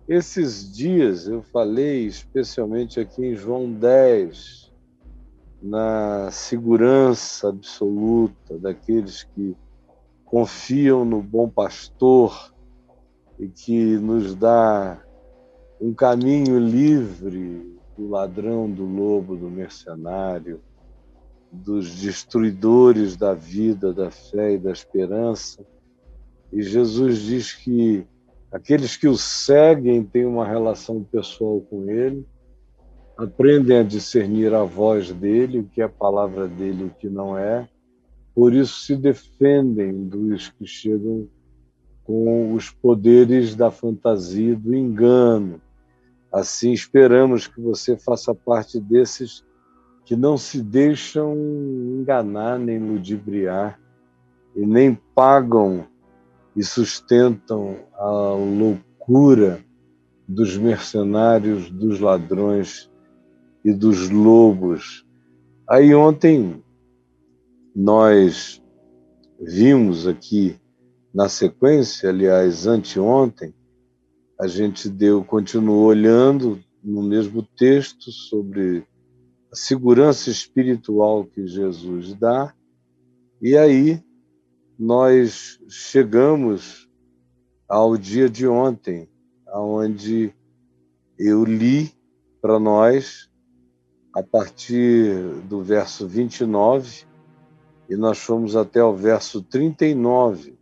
Esses dias eu falei, especialmente aqui em João 10, na segurança absoluta daqueles que confiam no bom pastor e que nos dá um caminho livre do ladrão, do lobo, do mercenário, dos destruidores da vida, da fé e da esperança. E Jesus diz que aqueles que o seguem têm uma relação pessoal com ele, aprendem a discernir a voz dele, o que é a palavra dele e o que não é, por isso se defendem dos que chegam com os poderes da fantasia e do engano. Assim, esperamos que você faça parte desses que não se deixam enganar nem ludibriar e nem pagam e sustentam a loucura dos mercenários, dos ladrões e dos lobos. Aí ontem nós vimos aqui na sequência, aliás, anteontem, a gente continuou olhando no mesmo texto sobre a segurança espiritual que Jesus dá, e aí nós chegamos ao dia de ontem, onde eu li para nós a partir do verso 29, e nós fomos até o verso 39,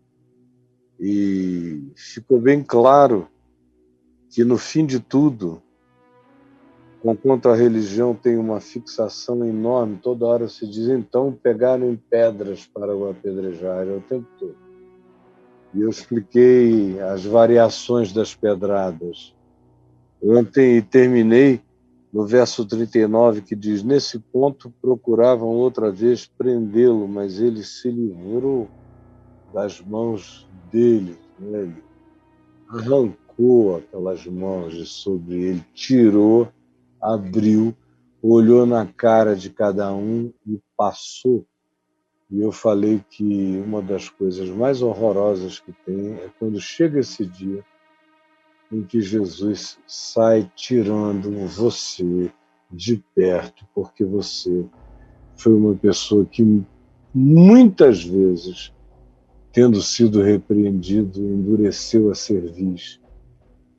e ficou bem claro que no fim de tudo, conquanto a religião tem uma fixação enorme, toda hora se diz, então pegaram em pedras para o apedrejar, é o tempo todo. E eu expliquei as variações das pedradas. Ontem terminei no verso 39, que diz, nesse ponto procuravam outra vez prendê-lo, mas ele se livrou das mãos dele. Ele arrancou aquelas mãos de sobre ele, tirou, abriu, olhou na cara de cada um e passou. E eu falei que uma das coisas mais horrorosas que tem é quando chega esse dia em que Jesus sai tirando você de perto, porque você foi uma pessoa que muitas vezes, tendo sido repreendido, endureceu a cerviz.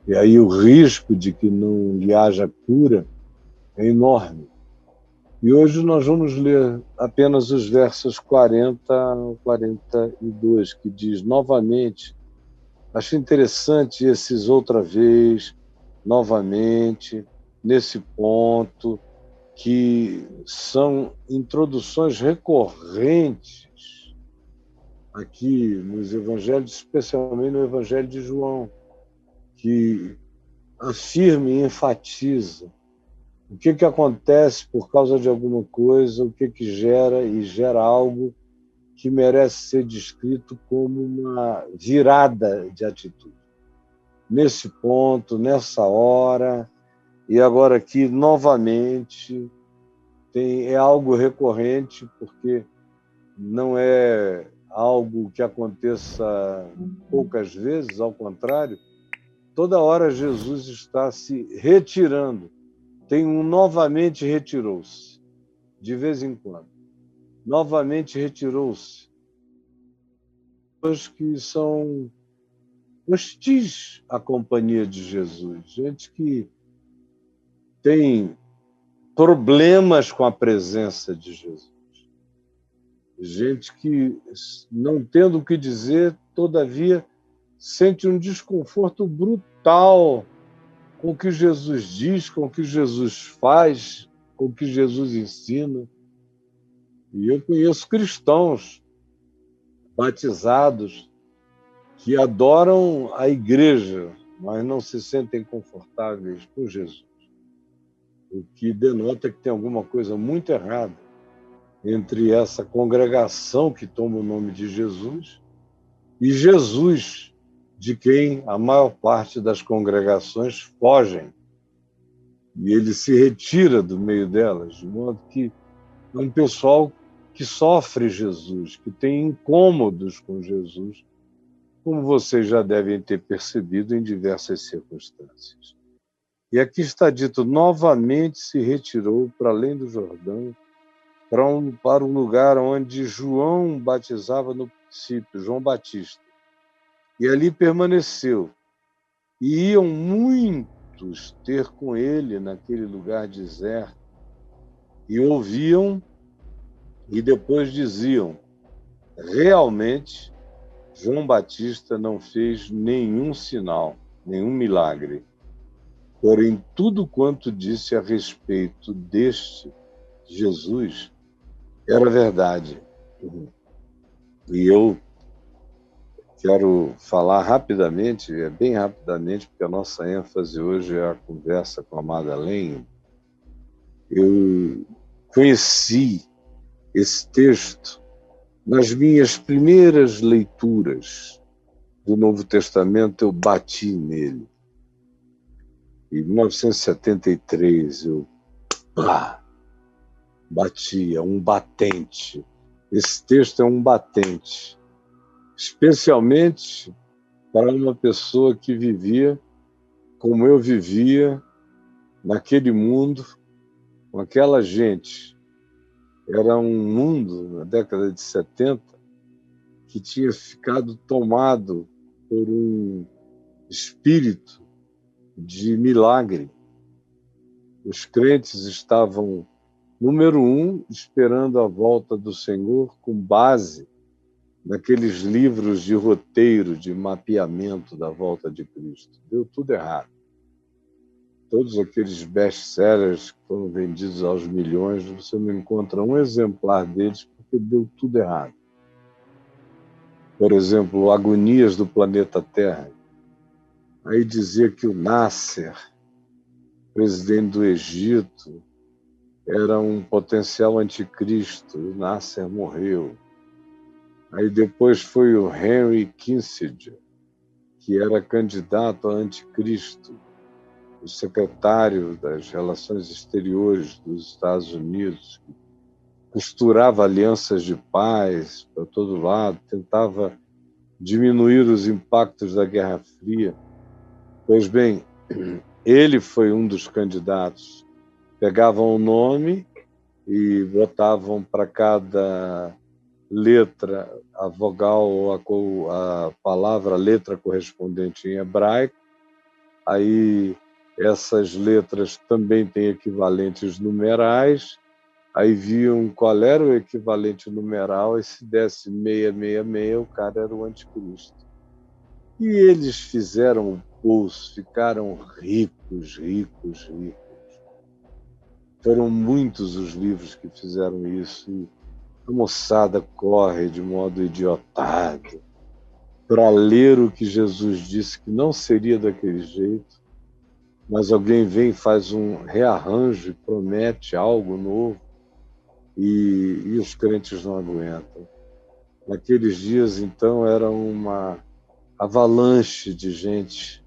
E aí o risco de que não lhe haja cura é enorme. E hoje nós vamos ler apenas os versos 40 ao 42, que diz novamente, acho interessante esses outra vez, novamente, nesse ponto, que são introduções recorrentes aqui nos evangelhos, especialmente no Evangelho de João, que afirma e enfatiza o que acontece por causa de alguma coisa, o que gera, e gera algo que merece ser descrito como uma virada de atitude. Nesse ponto, nessa hora, e agora aqui, novamente, é algo recorrente, porque não é algo que aconteça poucas vezes, ao contrário, toda hora Jesus está se retirando. Tem um novamente retirou-se, de vez em quando. Novamente retirou-se. Pessoas que são hostis à companhia de Jesus, gente que tem problemas com a presença de Jesus, gente que, não tendo o que dizer, todavia sente um desconforto brutal com o que Jesus diz, com o que Jesus faz, com o que Jesus ensina. E eu conheço cristãos batizados que adoram a igreja, mas não se sentem confortáveis com Jesus, o que denota que tem alguma coisa muito errada entre essa congregação que toma o nome de Jesus e Jesus, de quem a maior parte das congregações fogem. E ele se retira do meio delas, de modo que é um pessoal que sofre Jesus, que tem incômodos com Jesus, como vocês já devem ter percebido em diversas circunstâncias. E aqui está dito, novamente se retirou para além do Jordão, para um lugar onde João batizava no princípio, João Batista. E ali permaneceu. E iam muitos ter com ele naquele lugar deserto, e ouviam, e depois diziam, realmente, João Batista não fez nenhum sinal, nenhum milagre. Porém, tudo quanto disse a respeito deste Jesus era verdade. E eu quero falar rapidamente, bem rapidamente, porque a nossa ênfase hoje é a conversa com a Madeleine. Eu conheci esse texto nas minhas primeiras leituras do Novo Testamento, eu bati nele. Em 1973, eu batia, um batente. Esse texto é um batente, especialmente para uma pessoa que vivia como eu vivia naquele mundo, com aquela gente. Era um mundo, na década de 70, que tinha ficado tomado por um espírito de milagre. Os crentes estavam, número um, esperando a volta do Senhor com base naqueles livros de roteiro, de mapeamento da volta de Cristo. Deu tudo errado. Todos aqueles best-sellers que foram vendidos aos milhões, você não encontra um exemplar deles porque deu tudo errado. Por exemplo, Agonias do Planeta Terra. Aí dizia que o Nasser, presidente do Egito, era um potencial anticristo. O Nasser morreu. Aí depois foi o Henry Kissinger, que era candidato a anticristo, o secretário das Relações Exteriores dos Estados Unidos, que costurava alianças de paz para todo lado, tentava diminuir os impactos da Guerra Fria. Pois bem, ele foi um dos candidatos. Pegavam o nome e botavam para cada letra a vogal ou a palavra, a letra correspondente em hebraico. Aí essas letras também têm equivalentes numerais. Aí viam qual era o equivalente numeral e se desse 666, o cara era o anticristo. E eles fizeram o poço, ficaram ricos, ricos, ricos. Foram muitos os livros que fizeram isso. E a moçada corre de modo idiotado para ler o que Jesus disse que não seria daquele jeito, mas alguém vem e faz um rearranjo e promete algo novo e os crentes não aguentam. Naqueles dias, então, era uma avalanche de gente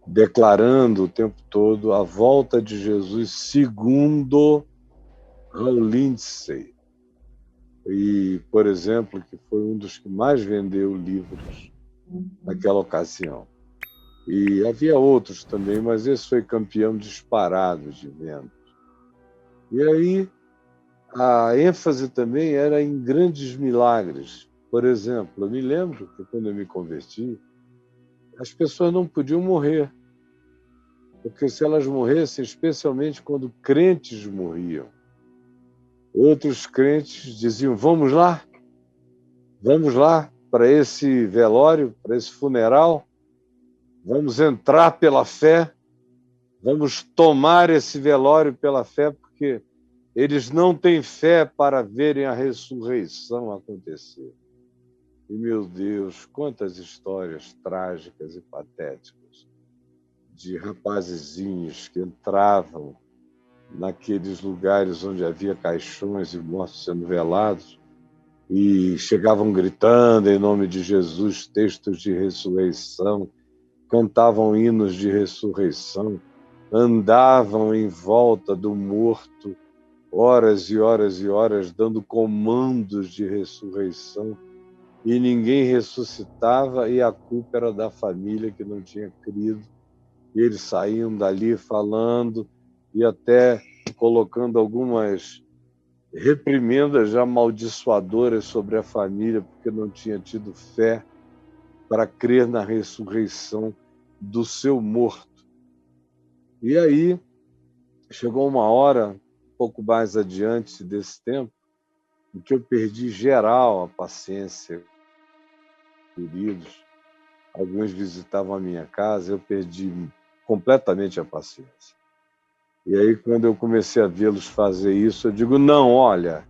declarando o tempo todo a volta de Jesus segundo Hal Lindsey. E, por exemplo, que foi um dos que mais vendeu livros naquela ocasião. E havia outros também, mas esse foi campeão disparado de vendas. E aí a ênfase também era em grandes milagres. Por exemplo, eu me lembro que quando eu me converti, as pessoas não podiam morrer, porque se elas morressem, especialmente quando crentes morriam, outros crentes diziam, vamos lá para esse velório, para esse funeral, vamos entrar pela fé, vamos tomar esse velório pela fé, porque eles não têm fé para verem a ressurreição acontecer. E, meu Deus, quantas histórias trágicas e patéticas de rapazezinhos que entravam naqueles lugares onde havia caixões e mortos sendo velados e chegavam gritando em nome de Jesus textos de ressurreição, cantavam hinos de ressurreição, andavam em volta do morto horas e horas e horas, dando comandos de ressurreição. e ninguém ressuscitava, e a culpa era da família que não tinha crido. E eles saíam dali falando e até colocando algumas reprimendas amaldiçoadoras sobre a família, porque não tinha tido fé para crer na ressurreição do seu morto. E aí chegou uma hora, um pouco mais adiante desse tempo, em que eu perdi geral a paciência, queridos. Alguns visitavam a minha casa, eu perdi completamente a paciência. E aí, quando eu comecei a vê-los fazer isso, eu digo, não, olha,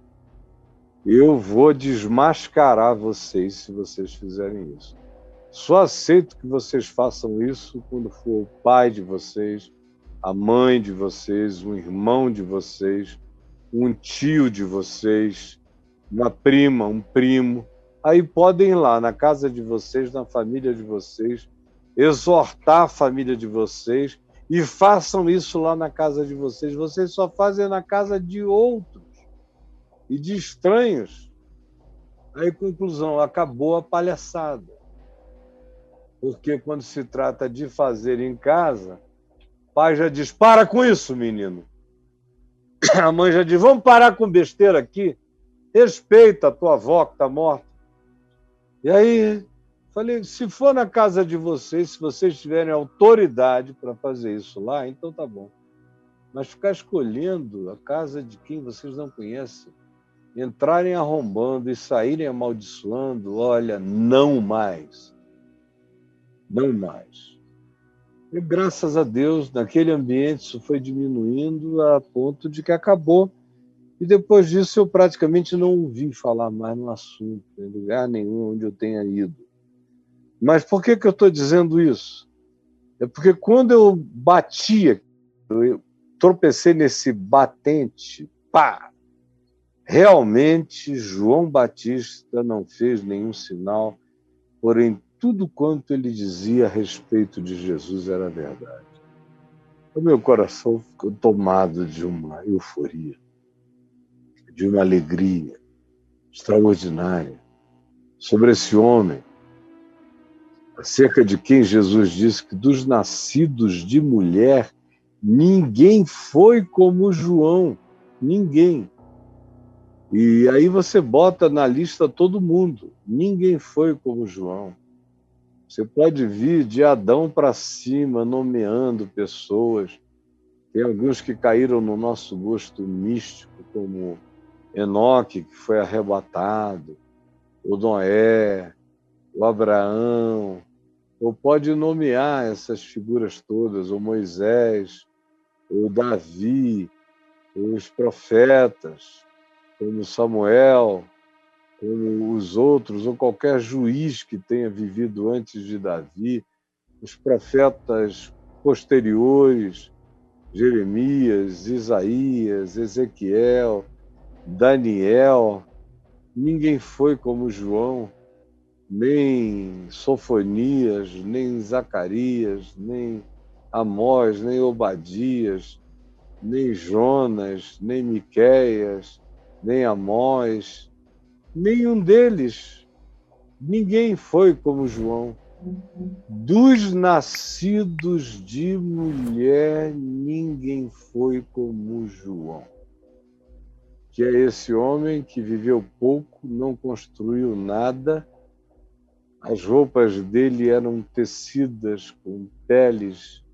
eu vou desmascarar vocês se vocês fizerem isso. Só aceito que vocês façam isso quando for o pai de vocês, a mãe de vocês, um irmão de vocês, um tio de vocês, uma prima, um primo. Aí podem ir lá na casa de vocês, na família de vocês, exortar a família de vocês e façam isso lá na casa de vocês. Vocês só fazem na casa de outros e de estranhos. Aí, conclusão, acabou a palhaçada. Porque quando se trata de fazer em casa, o pai já diz, para com isso, menino. A mãe já diz, vamos parar com besteira aqui. Respeita a tua avó que está morta. E aí, falei, se for na casa de vocês, se vocês tiverem autoridade para fazer isso lá, então tá bom. Mas ficar escolhendo a casa de quem vocês não conhecem, entrarem arrombando e saírem amaldiçoando, olha, não mais. Não mais. E graças a Deus, naquele ambiente, isso foi diminuindo a ponto de que acabou. E depois disso, eu praticamente não ouvi falar mais no assunto, em lugar nenhum onde eu tenha ido. Mas por que eu estou dizendo isso? É porque quando eu batia, eu tropecei nesse batente, pá! Realmente, João Batista não fez nenhum sinal, porém, tudo quanto ele dizia a respeito de Jesus era verdade. O meu coração ficou tomado de uma euforia, de uma alegria extraordinária sobre esse homem, acerca de quem Jesus disse que dos nascidos de mulher, ninguém foi como João, ninguém. E aí você bota na lista todo mundo, ninguém foi como João. Você pode vir de Adão para cima, nomeando pessoas. Tem alguns que caíram no nosso gosto místico, como Enoque, que foi arrebatado, o Noé, o Abraão, ou pode nomear essas figuras todas, o Moisés, o Davi, os profetas, como Samuel, como os outros, ou qualquer juiz que tenha vivido antes de Davi, os profetas posteriores, Jeremias, Isaías, Ezequiel, Daniel, ninguém foi como João, nem Sofonias, nem Zacarias, nem Amós, nem Obadias, nem Jonas, nem Miqueias, nem Amós, nenhum deles, ninguém foi como João. Dos nascidos de mulher, ninguém foi como João. Que é esse homem que viveu pouco, não construiu nada, as roupas dele eram tecidas com peles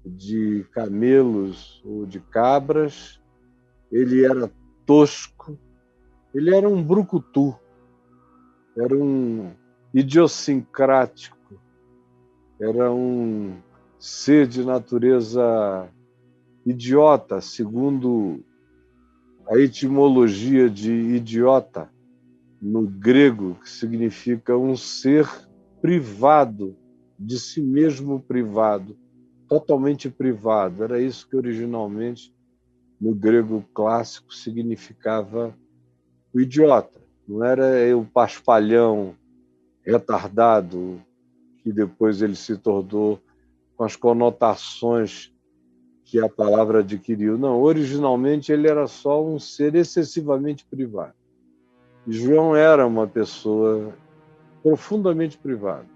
de camelos ou de cabras, ele era tosco, ele era um brucutu, era um idiosincrático, era um ser de natureza idiota, segundo a etimologia de idiota, no grego, que significa um ser privado, de si mesmo privado, totalmente privado. Era isso que originalmente, no grego clássico, significava o idiota. Não era o paspalhão retardado, que depois ele se tornou com as conotações que a palavra adquiriu. Não, originalmente ele era só um ser excessivamente privado. E João era uma pessoa profundamente privado.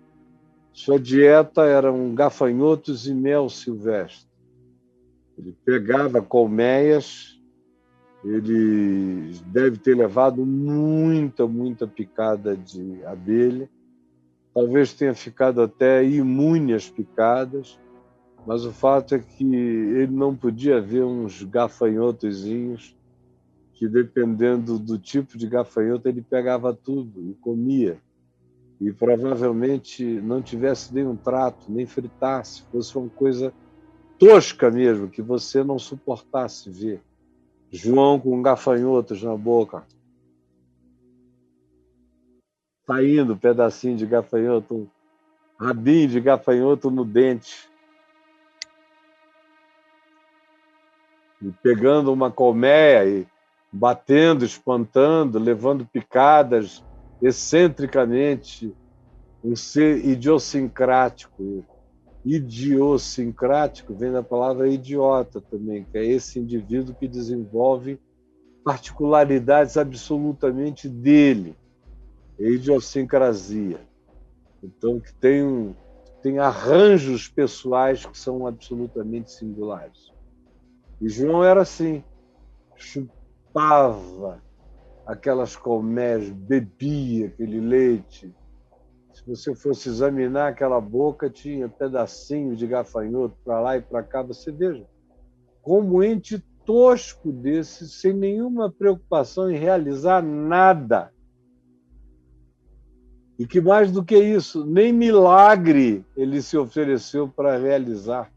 Sua dieta eram gafanhotos e mel silvestre. Ele pegava colmeias, ele deve ter levado muita picada de abelha, talvez tenha ficado até imune às picadas, mas o fato é que ele não podia ver uns gafanhotozinhos que, dependendo do tipo de gafanhoto, ele pegava tudo e comia. E provavelmente não tivesse nenhum trato, nem fritasse, fosse uma coisa tosca mesmo, que você não suportasse ver. João com gafanhotos na boca, saindo um pedacinho de gafanhoto, um rabinho de gafanhoto no dente. E pegando uma colmeia e batendo, espantando, levando picadas excentricamente, um ser idiosincrático. Idiosincrático vem da palavra idiota também, que é esse indivíduo que desenvolve particularidades absolutamente dele, é idiosincrasia. Então, que tem arranjos pessoais que são absolutamente singulares. E João era assim, chupava aquelas colmeias, bebia aquele leite. Se você fosse examinar aquela boca, tinha pedacinhos de gafanhoto para lá e para cá. Você veja, como ente tosco desse, sem nenhuma preocupação em realizar nada. E que mais do que isso, nem milagre ele se ofereceu para realizar.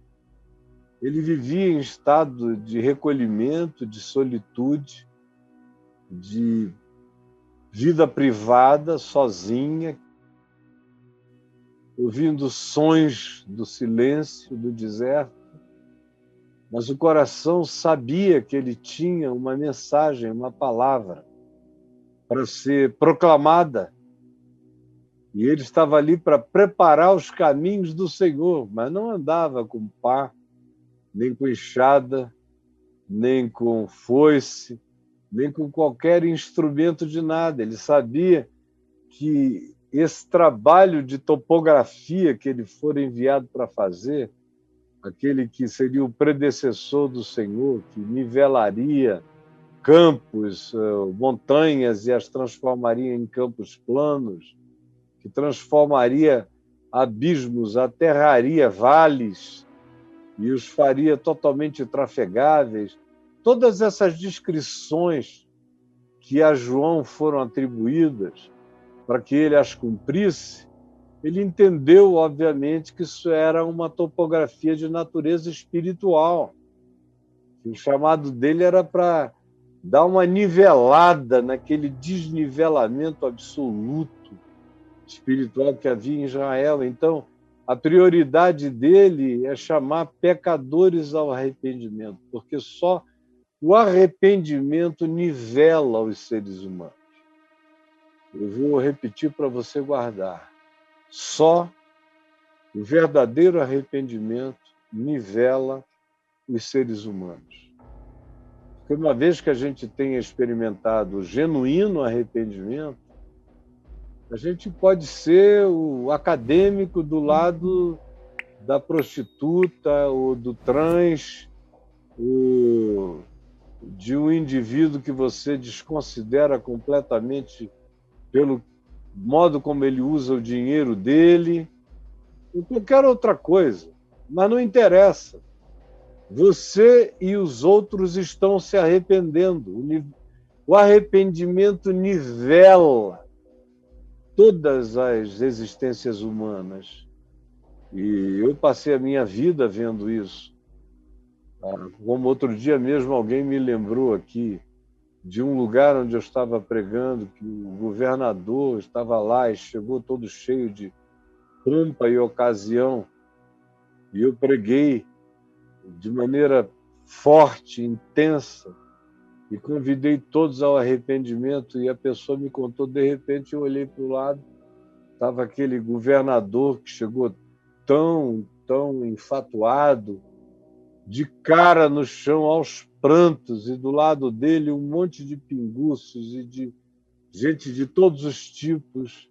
Ele vivia em estado de recolhimento, de solitude, de vida privada, sozinha, ouvindo sons do silêncio, do deserto, mas o coração sabia que ele tinha uma mensagem, uma palavra para ser proclamada. E ele estava ali para preparar os caminhos do Senhor, mas não andava com pá, nem com enxada, nem com foice, nem com qualquer instrumento de nada. Ele sabia que esse trabalho de topografia que ele for enviado para fazer, aquele que seria o predecessor do Senhor, que nivelaria campos, montanhas e as transformaria em campos planos, que transformaria abismos, aterraria vales e os faria totalmente trafegáveis. Todas essas descrições que a João foram atribuídas para que ele as cumprisse, ele entendeu, obviamente, que isso era uma topografia de natureza espiritual. O chamado dele era para dar uma nivelada naquele desnivelamento absoluto espiritual que havia em Israel. Então, a prioridade dele é chamar pecadores ao arrependimento, porque só o arrependimento nivela os seres humanos. Eu vou repetir para você guardar. Só o verdadeiro arrependimento nivela os seres humanos. Porque uma vez que a gente tenha experimentado o genuíno arrependimento, a gente pode ser o acadêmico do lado da prostituta ou do trans, ou de um indivíduo que você desconsidera completamente pelo modo como ele usa o dinheiro dele, ou qualquer outra coisa. Mas não interessa. Você e os outros estão se arrependendo. O arrependimento nivela todas as existências humanas. E eu passei a minha vida vendo isso. Como outro dia mesmo alguém me lembrou aqui de um lugar onde eu estava pregando, que o governador estava lá e chegou todo cheio de pompa e ocasião. E eu preguei de maneira forte, intensa, e convidei todos ao arrependimento, e a pessoa me contou, de repente eu olhei para o lado, estava aquele governador que chegou tão enfatuado, de cara no chão, aos prantos, e do lado dele um monte de pinguços e de gente de todos os tipos,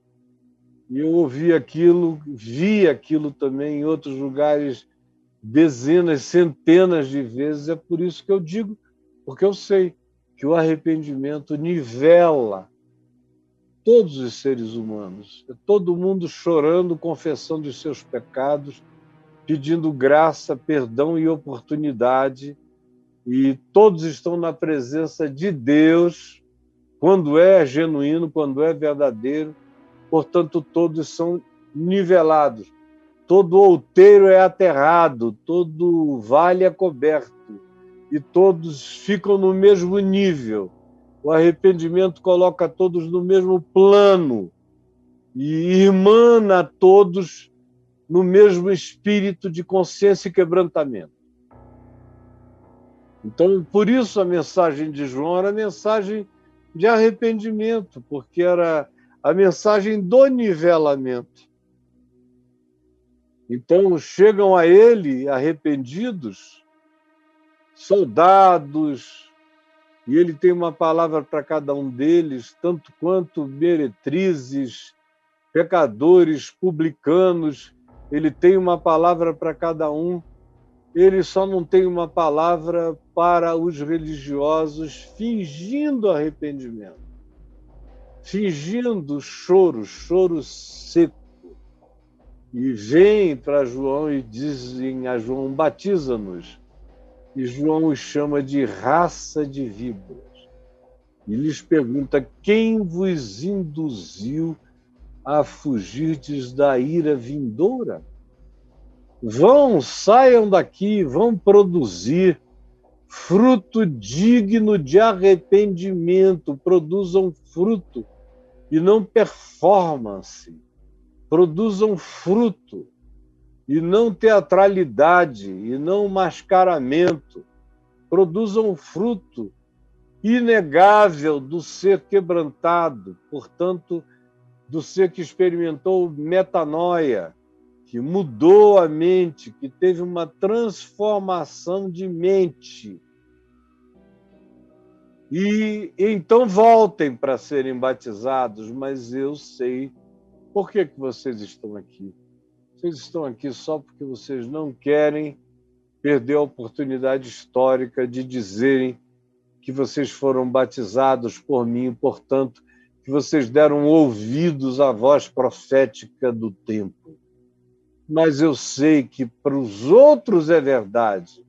E eu ouvi aquilo, vi aquilo também em outros lugares, dezenas, centenas de vezes. É por isso que eu digo, porque eu sei que o arrependimento nivela todos os seres humanos. É todo mundo chorando, confessando os seus pecados, pedindo graça, perdão e oportunidade. E todos estão na presença de Deus, quando é genuíno, quando é verdadeiro. Portanto, todos são nivelados. Todo outeiro é aterrado, todo vale é coberto, e todos ficam no mesmo nível. O arrependimento coloca todos no mesmo plano e irmana todos no mesmo espírito de consciência e quebrantamento. Então, por isso a mensagem de João era a mensagem de arrependimento, porque era a mensagem do nivelamento. Então, chegam a ele arrependidos, soldados, e ele tem uma palavra para cada um deles, tanto quanto meretrizes, pecadores, publicanos, ele tem uma palavra para cada um. Ele só não tem uma palavra para os religiosos fingindo arrependimento, fingindo choro, choro seco. E vêm para João e dizem a João: batiza-nos. E João os chama de raça de víboras. E lhes pergunta: quem vos induziu a fugirdes da ira vindoura? Vão, saiam daqui, vão produzir fruto digno de arrependimento, produzam fruto e não performance, produzam fruto e não teatralidade e não mascaramento, produzam fruto inegável do ser quebrantado, portanto, do ser que experimentou metanoia, que mudou a mente, que teve uma transformação de mente. E então voltem para serem batizados, mas eu sei por que vocês estão aqui. Vocês estão aqui só porque vocês não querem perder a oportunidade histórica de dizerem que vocês foram batizados por mim, portanto, que vocês deram ouvidos à voz profética do tempo. Mas eu sei que para os outros é verdade.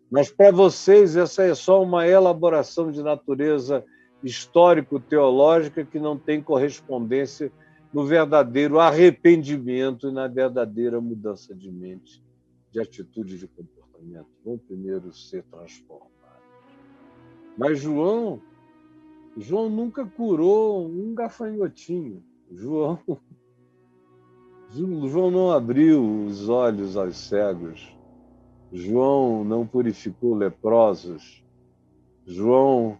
Mas para vocês essa é só uma elaboração de natureza histórico-teológica que não tem correspondência no verdadeiro arrependimento e na verdadeira mudança de mente, de atitude e de comportamento. Vão primeiro ser transformados. Mas João nunca curou um gafanhotinho. João não abriu os olhos aos cegos. João não purificou leprosos. João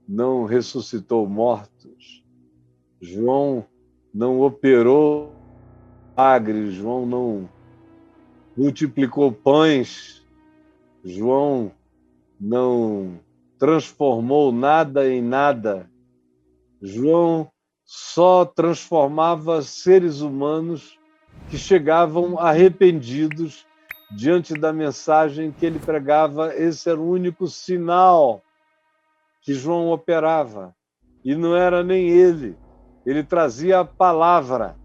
não ressuscitou mortos. João não operou milagres. João não multiplicou pães. João não transformou nada em nada. João só transformava seres humanos que chegavam arrependidos diante da mensagem que ele pregava. Esse era o único sinal que João operava. E não era nem ele. Ele trazia a palavra.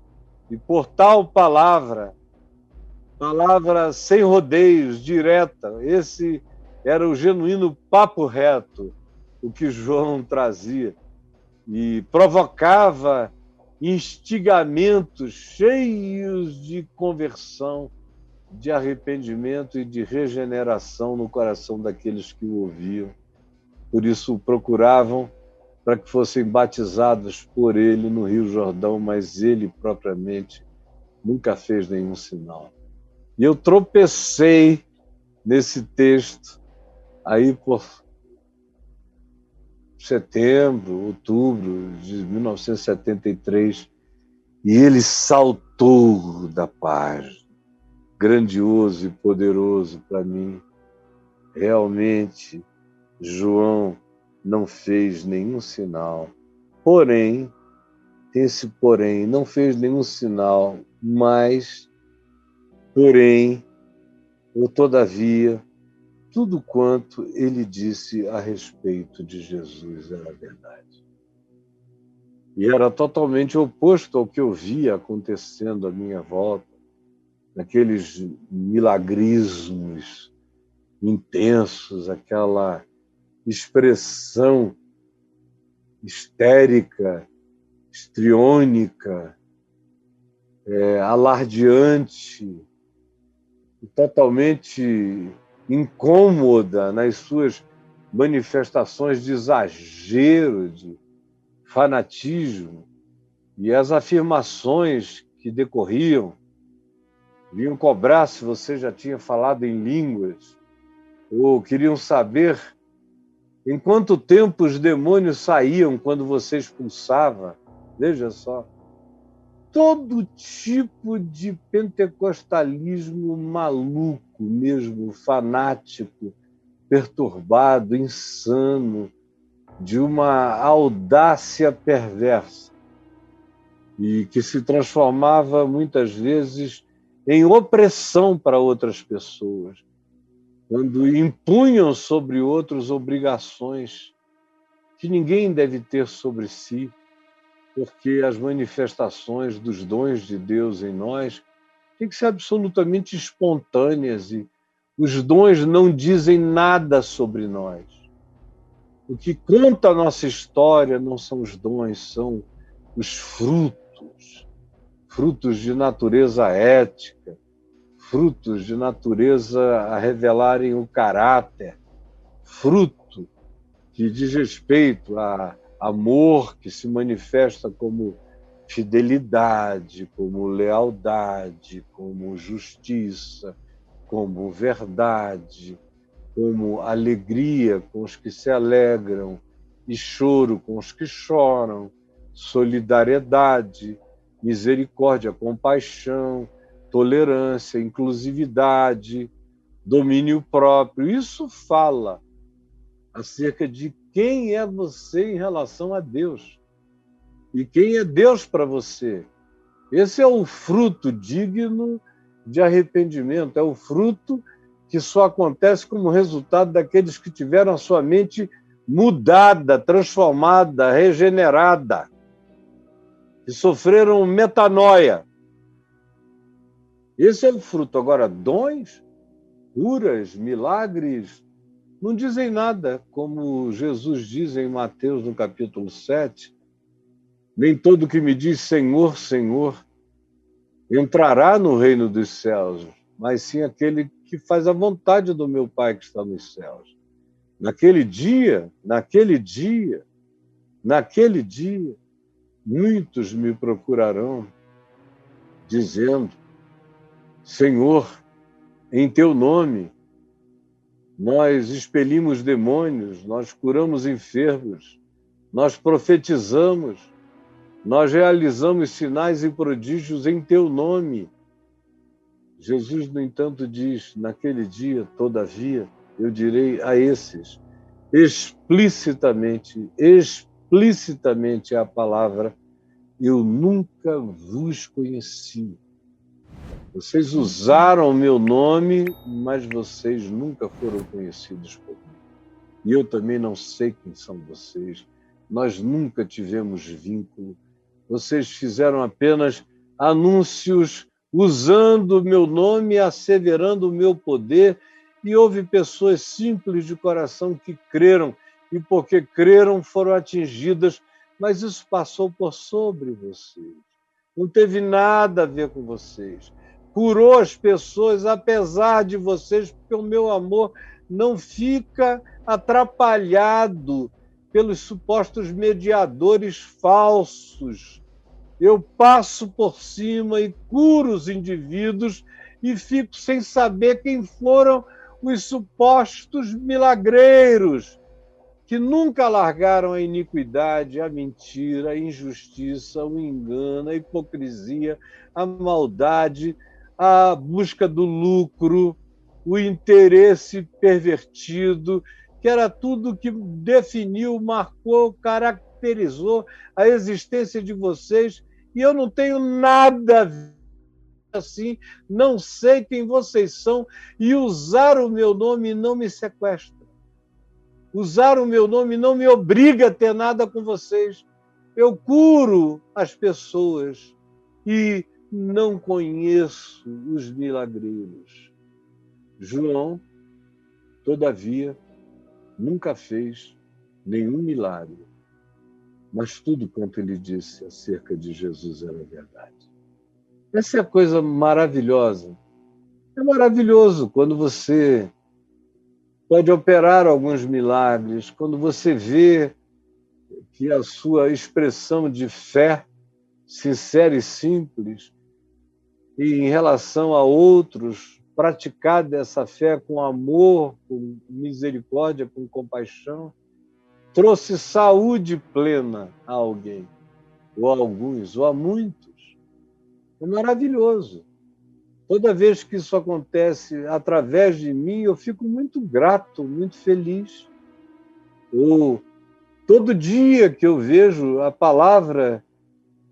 E por tal palavra sem rodeios, direta, esse era o genuíno papo reto, o que João trazia. E provocava instigamentos cheios de conversão, de arrependimento e de regeneração no coração daqueles que o ouviam. Por isso o procuravam para que fossem batizados por ele no Rio Jordão, mas ele propriamente nunca fez nenhum sinal. E eu tropecei nesse texto aí por setembro, outubro de 1973, e ele saltou da página, grandioso e poderoso para mim. Realmente, João não fez nenhum sinal, porém, tem esse porém, não fez nenhum sinal, mas, porém, ou todavia, tudo quanto ele disse a respeito de Jesus era verdade. E era totalmente oposto ao que eu via acontecendo à minha volta, naqueles milagrismos intensos, aquela expressão histérica, histriônica, alardeante, totalmente incômoda nas suas manifestações de exagero, de fanatismo, e as afirmações que decorriam vinham cobrar se você já tinha falado em línguas, ou queriam saber em quanto tempo os demônios saíam quando você expulsava. Veja só, todo tipo de pentecostalismo maluco mesmo, fanático, perturbado, insano, de uma audácia perversa, e que se transformava muitas vezes em opressão para outras pessoas, quando impunham sobre outros obrigações que ninguém deve ter sobre si, porque as manifestações dos dons de Deus em nós têm que ser absolutamente espontâneas, e os dons não dizem nada sobre nós. O que conta a nossa história não são os dons, são os frutos, frutos de natureza ética, frutos de natureza a revelarem o caráter, fruto que diz respeito a amor que se manifesta como fidelidade, como lealdade, como justiça, como verdade, como alegria com os que se alegram e choro com os que choram, solidariedade, misericórdia, compaixão, tolerância, inclusividade, domínio próprio. Isso fala acerca de quem é você em relação a Deus e quem é Deus para você. Esse é o fruto digno de arrependimento, é o fruto que só acontece como resultado daqueles que tiveram a sua mente mudada, transformada, regenerada, que sofreram metanoia. Esse é o fruto. Agora, dons, curas, milagres, não dizem nada, como Jesus diz em Mateus, no capítulo 7, nem todo que me diz Senhor, Senhor, entrará no reino dos céus, mas sim aquele que faz a vontade do meu Pai que está nos céus. Naquele dia, muitos me procurarão, dizendo, Senhor, em teu nome, nós expelimos demônios, nós curamos enfermos, nós profetizamos, nós realizamos sinais e prodígios em teu nome. Jesus, no entanto, diz, naquele dia, todavia, eu direi a esses, explicitamente a palavra, eu nunca vos conheci. Vocês usaram o meu nome, mas vocês nunca foram conhecidos por mim. E eu também não sei quem são vocês. Nós nunca tivemos vínculo. Vocês fizeram apenas anúncios usando o meu nome, asseverando o meu poder, e houve pessoas simples de coração que creram, e porque creram foram atingidas, mas isso passou por sobre vocês. Não teve nada a ver com vocês. Curou as pessoas, apesar de vocês, porque o meu amor não fica atrapalhado pelos supostos mediadores falsos. Eu passo por cima e curo os indivíduos e fico sem saber quem foram os supostos milagreiros, que nunca largaram a iniquidade, a mentira, a injustiça, o engano, a hipocrisia, a maldade, a busca do lucro, o interesse pervertido, que era tudo que definiu, marcou, caracterizou a existência de vocês, e eu não tenho nada a ver assim, não sei quem vocês são, e usar o meu nome não me sequestra. Usar o meu nome não me obriga a ter nada com vocês. Eu curo as pessoas e não conheço os milagreiros. João, todavia, nunca fez nenhum milagre, mas tudo quanto ele disse acerca de Jesus era verdade. Essa é a coisa maravilhosa. É maravilhoso quando você pode operar alguns milagres, quando você vê que a sua expressão de fé, sincera e simples, e em relação a outros, praticar dessa fé com amor, com misericórdia, com compaixão, trouxe saúde plena a alguém, ou a alguns, ou a muitos. É maravilhoso. Toda vez que isso acontece através de mim, eu fico muito grato, muito feliz. Ou todo dia que eu vejo a palavra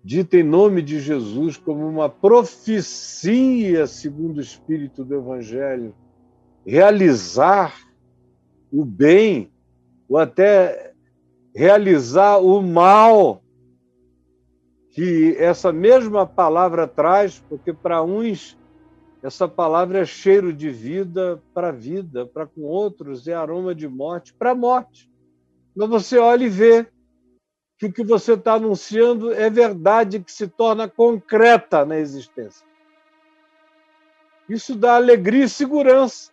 dita em nome de Jesus como uma profecia, segundo o Espírito do Evangelho, realizar o bem, ou até realizar o mal, que essa mesma palavra traz, porque para uns essa palavra é cheiro de vida, para com outros é aroma de morte para a morte. Mas você olha e vê que o que você está anunciando é verdade que se torna concreta na existência. Isso dá alegria e segurança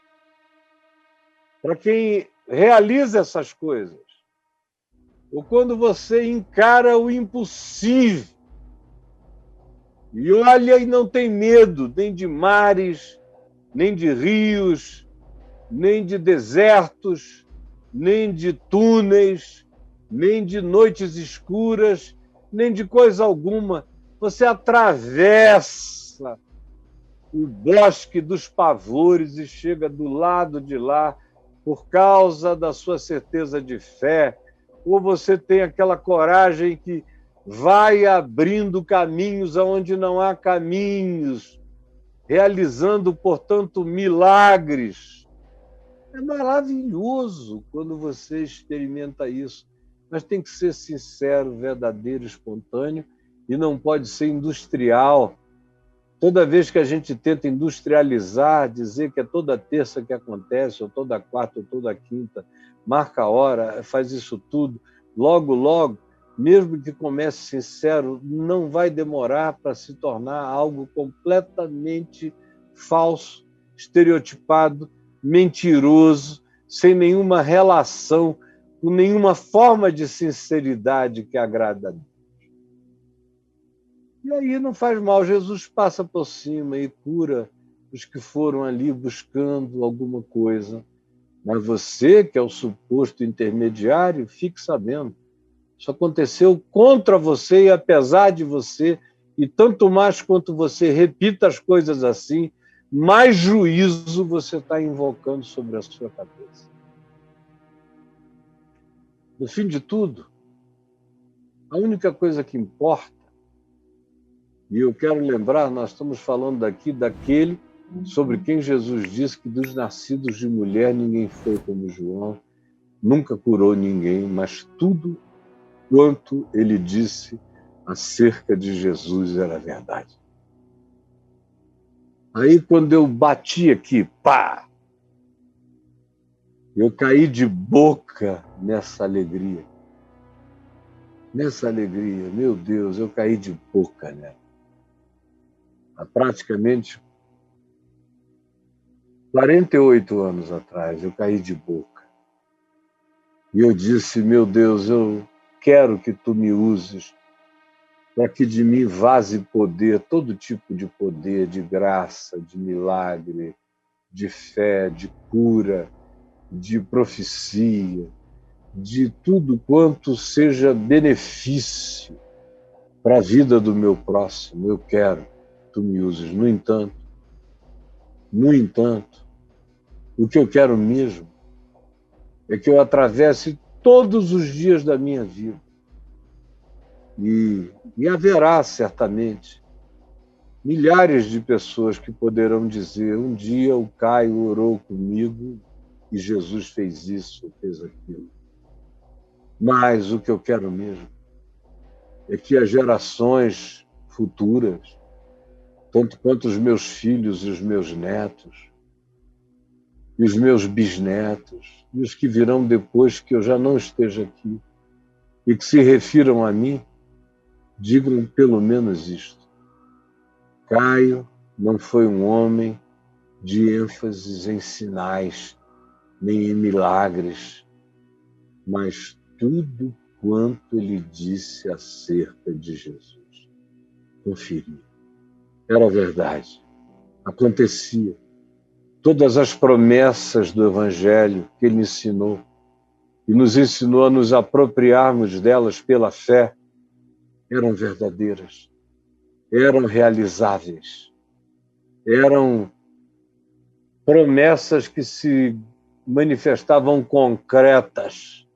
para quem realiza essas coisas. Ou quando você encara o impossível e olha e não tem medo nem de mares, nem de rios, nem de desertos, nem de túneis, nem de noites escuras, nem de coisa alguma. Você atravessa o bosque dos pavores e chega do lado de lá por causa da sua certeza de fé, ou você tem aquela coragem que vai abrindo caminhos aonde não há caminhos, realizando, portanto, milagres. É maravilhoso quando você experimenta isso, mas tem que ser sincero, verdadeiro, espontâneo, e não pode ser industrial. Toda vez que a gente tenta industrializar, dizer que é toda terça que acontece, ou toda quarta, ou toda quinta, marca a hora, faz isso tudo, logo, logo, mesmo que comece sincero, não vai demorar para se tornar algo completamente falso, estereotipado, mentiroso, sem nenhuma relação, com nenhuma forma de sinceridade que agrada a Deus. E aí não faz mal, Jesus passa por cima e cura os que foram ali buscando alguma coisa. Mas você, que é o suposto intermediário, fique sabendo. Isso aconteceu contra você e apesar de você, e tanto mais quanto você repita as coisas assim, mais juízo você está invocando sobre a sua cabeça. No fim de tudo, a única coisa que importa, e eu quero lembrar, nós estamos falando aqui daquele sobre quem Jesus disse que dos nascidos de mulher ninguém foi como João, nunca curou ninguém, mas tudo quanto ele disse acerca de Jesus era verdade. Aí, quando eu bati aqui, pá, eu caí de boca nessa alegria. Nessa alegria, meu Deus, eu caí de boca nela. Há praticamente 48 anos atrás, eu caí de boca. E eu disse, meu Deus, eu quero que tu me uses para que de mim vaze poder, todo tipo de poder, de graça, de milagre, de fé, de cura, de profecia, de tudo quanto seja benefício para a vida do meu próximo. Eu quero que tu me uses. No entanto, o que eu quero mesmo é que eu atravesse todos os dias da minha vida E haverá, certamente, milhares de pessoas que poderão dizer: um dia o Caio orou comigo e Jesus fez isso, fez aquilo. Mas o que eu quero mesmo é que as gerações futuras, tanto quanto os meus filhos e os meus netos, e os meus bisnetos, e os que virão depois que eu já não esteja aqui, e que se refiram a mim, digam pelo menos isto: Caio não foi um homem de ênfases em sinais, nem em milagres, mas tudo quanto ele disse acerca de Jesus. Confirme. Era verdade. Acontecia. Todas as promessas do Evangelho que ele ensinou, e nos ensinou a nos apropriarmos delas pela fé, eram verdadeiras, eram realizáveis, eram promessas que se manifestavam concretas,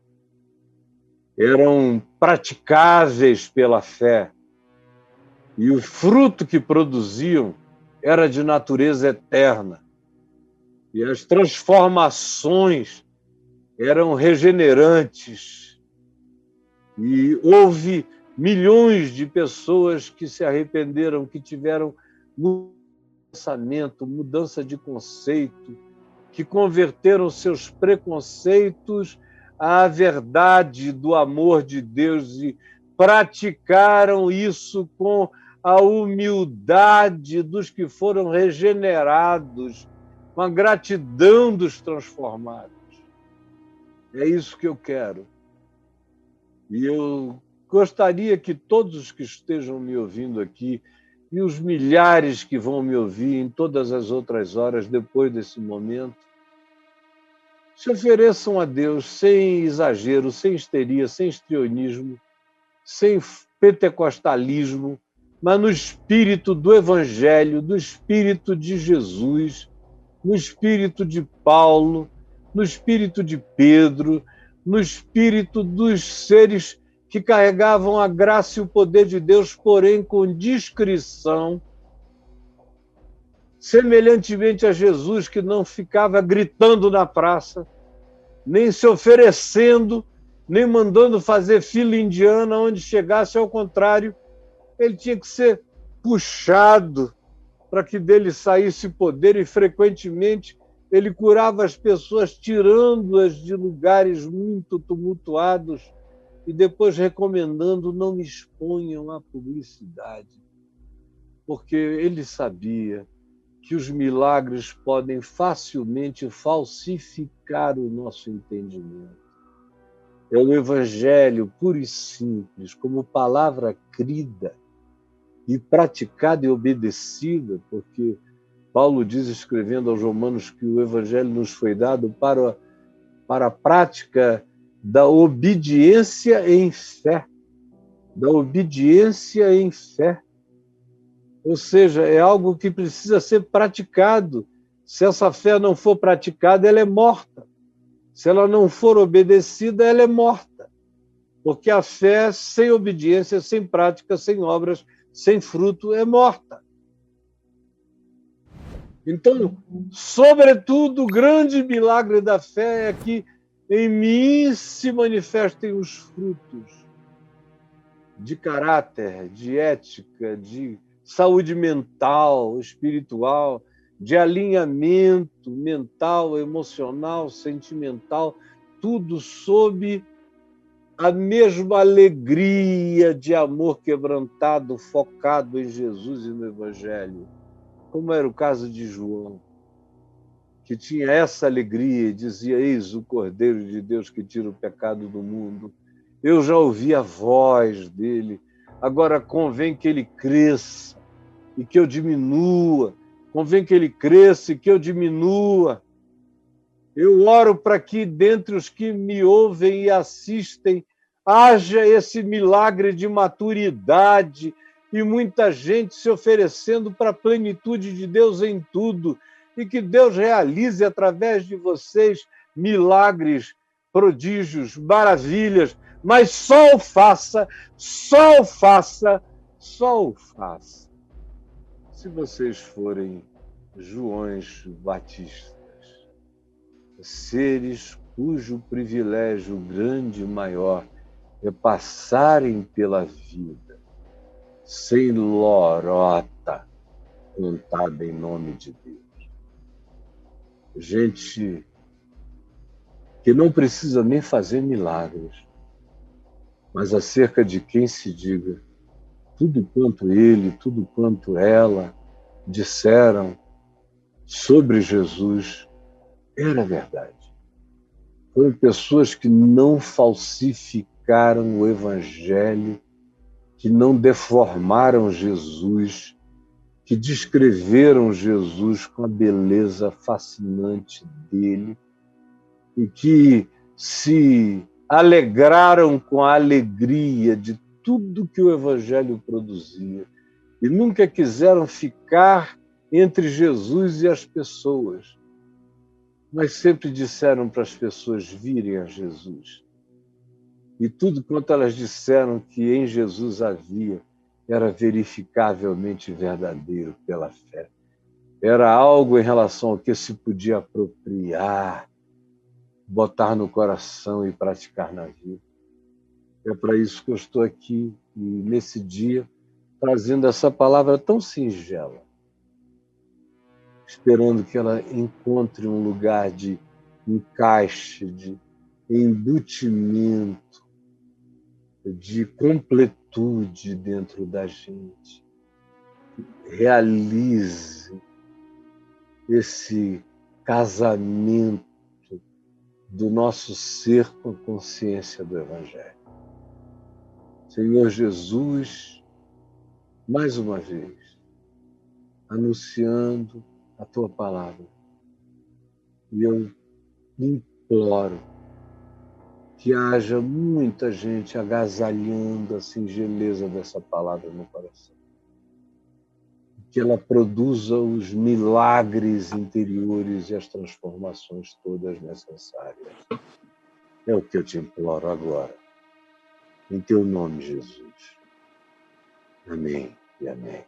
eram praticáveis pela fé, e o fruto que produziam era de natureza eterna, e as transformações eram regenerantes, e houve milhões de pessoas que se arrependeram, que tiveram pensamento, mudança de conceito, que converteram seus preconceitos à verdade do amor de Deus e praticaram isso com a humildade dos que foram regenerados, com a gratidão dos transformados. É isso que eu quero. E eu gostaria que todos os que estejam me ouvindo aqui e os milhares que vão me ouvir em todas as outras horas depois desse momento, se ofereçam a Deus sem exagero, sem histeria, sem histrionismo, sem pentecostalismo, mas no espírito do Evangelho, do espírito de Jesus, no espírito de Paulo, no espírito de Pedro, no espírito dos seres que carregavam a graça e o poder de Deus, porém com discrição, semelhantemente a Jesus, que não ficava gritando na praça, nem se oferecendo, nem mandando fazer fila indiana onde chegasse. Ao contrário, ele tinha que ser puxado para que dele saísse poder, e frequentemente ele curava as pessoas tirando-as de lugares muito tumultuados e depois recomendando: não me exponham à publicidade, porque ele sabia que os milagres podem facilmente falsificar o nosso entendimento. É o Evangelho puro e simples, como palavra crida e praticada e obedecida, porque Paulo diz, escrevendo aos Romanos, que o Evangelho nos foi dado para a prática da obediência em fé. Da obediência em fé. Ou seja, é algo que precisa ser praticado. Se essa fé não for praticada, ela é morta. Se ela não for obedecida, ela é morta. Porque a fé sem obediência, sem prática, sem obras, sem fruto, é morta. Então, sobretudo, o grande milagre da fé é que em mim se manifestem os frutos de caráter, de ética, de saúde mental, espiritual, de alinhamento mental, emocional, sentimental, tudo sob a mesma alegria de amor quebrantado, focado em Jesus e no Evangelho, como era o caso de João, que tinha essa alegria e dizia: eis o Cordeiro de Deus que tira o pecado do mundo. Eu já ouvi a voz dele, agora convém que ele cresça e que eu diminua, convém que ele cresça e que eu diminua. Eu oro para que, dentre os que me ouvem e assistem, haja esse milagre de maturidade e muita gente se oferecendo para a plenitude de Deus em tudo, e que Deus realize através de vocês milagres, prodígios, maravilhas, mas só o faça, só o faça, só o faça. Se vocês forem Joões Batistas, seres cujo privilégio grande e maior é passarem pela vida sem lorota contada em nome de Deus. Gente que não precisa nem fazer milagres, mas acerca de quem se diga tudo quanto ele, tudo quanto ela disseram sobre Jesus era verdade. Foram pessoas que não falsificaram o Evangelho, que não deformaram Jesus, que descreveram Jesus com a beleza fascinante dele e que se alegraram com a alegria de tudo que o Evangelho produzia e nunca quiseram ficar entre Jesus e as pessoas, mas sempre disseram para as pessoas virem a Jesus. E tudo quanto elas disseram que em Jesus havia era verificavelmente verdadeiro pela fé. Era algo em relação ao que se podia apropriar, botar no coração e praticar na vida. É para isso que eu estou aqui, e nesse dia, trazendo essa palavra tão singela, esperando que ela encontre um lugar de encaixe, de embutimento, de completude dentro da gente. Realize esse casamento do nosso ser com a consciência do Evangelho. Senhor Jesus, mais uma vez, anunciando a Tua palavra. E eu imploro que haja muita gente agasalhando a singeleza dessa palavra no coração. Que ela produza os milagres interiores e as transformações todas necessárias. É o que eu te imploro agora. Em Teu nome, Jesus. Amém e amém.